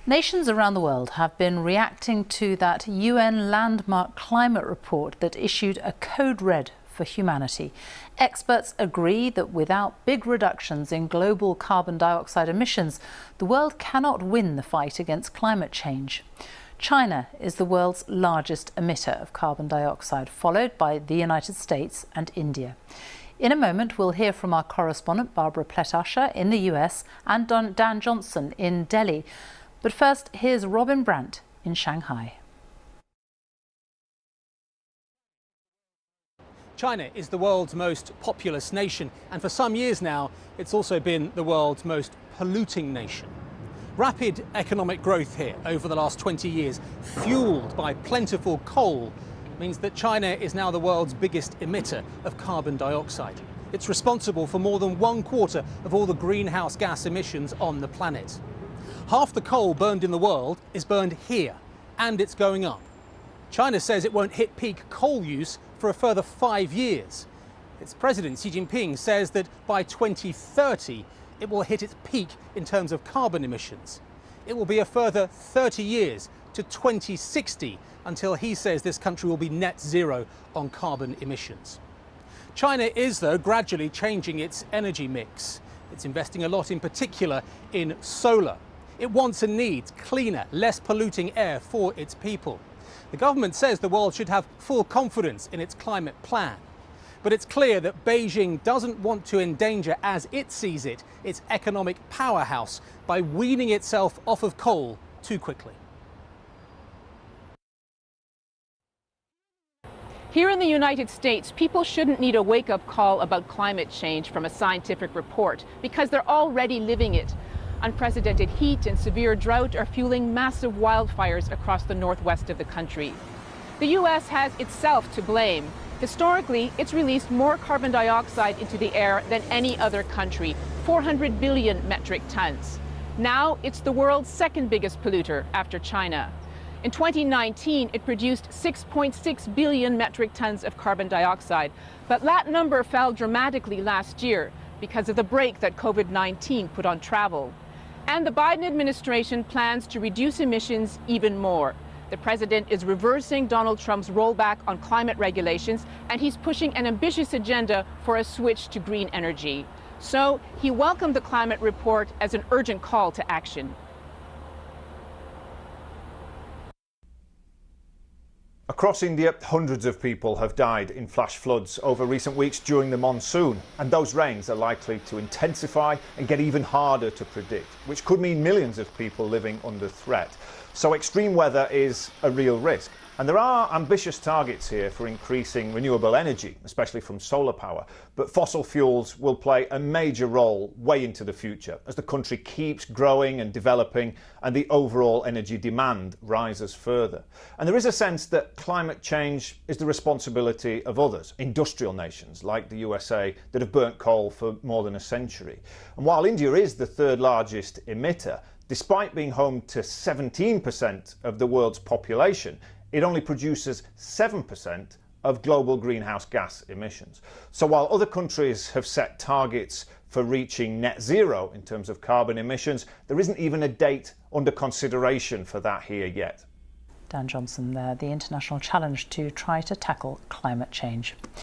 Nations around the world have been reacting to that UN landmark climate report that issued a code red for humanity. Experts agree that without big reductions in global carbon dioxide emissions, the world cannot win the fight against climate change. China is the world's largest emitter of carbon dioxide, followed by the United States and India. In a moment, we'll hear from our correspondent Barbara Plett-Usher in the US and Dan Johnson in Delhi. But first, here's Robin Brandt in Shanghai. China is the world's most populous nation, and for some years now, it's also been the world's most polluting nation. Rapid economic growth here over the last 20 years, fueled by plentiful coal, means that China is now the world's biggest emitter of carbon dioxide. It's responsible for more than 1/4 of all the greenhouse gas emissions on the planet. Half the coal burned in the world is burned here, and it's going up. China says it won't hit peak coal use for a further 5 years. Its president, Xi Jinping, says that by 2030, it will hit its peak in terms of carbon emissions. It will be a further 30 years to 2060 until he says this country will be net zero on carbon emissions. China is, though, gradually changing its energy mix. It's investing a lot, in particular, in solar. It wants and needs cleaner, less polluting air for its people. The government says the world should have full confidence in its climate plan. But it's clear that Beijing doesn't want to endanger, as it sees it, its economic powerhouse by weaning itself off of coal too quickly. Here in the United States, people shouldn't need a wake-up call about climate change from a scientific report because they're already living it. Unprecedented heat and severe drought are fueling massive wildfires across the northwest of the country. The U.S. has itself to blame. Historically, it's released more carbon dioxide into the air than any other country, 400 billion metric tons. Now it's the world's second biggest polluter after China. In 2019, it produced 6.6 billion metric tons of carbon dioxide, but that number fell dramatically last year because of the brake that COVID-19 put on travel. And the Biden administration plans to reduce emissions even more. The president is reversing Donald Trump's rollback on climate regulations, and he's pushing an ambitious agenda for a switch to green energy. So he welcomed the climate report as an urgent call to action. Across India, hundreds of people have died in flash floods over recent weeks during the monsoon, and those rains are likely to intensify and get even harder to predict, which could mean millions of people living under threat. So extreme weather is a real risk. And there are ambitious targets here for increasing renewable energy, especially from solar power. But fossil fuels will play a major role way into the future as the country keeps growing and developing and the overall energy demand rises further. And there is a sense that climate change is the responsibility of others, industrial nations like the USA that have burnt coal for more than a century. And while India is the third largest emitter, despite being home to 17% of the world's population, it only produces 7% of global greenhouse gas emissions. So while other countries have set targets for reaching net zero in terms of carbon emissions, there isn't even a date under consideration for that here yet. Dan Johnson there, the international challenge to try to tackle climate change.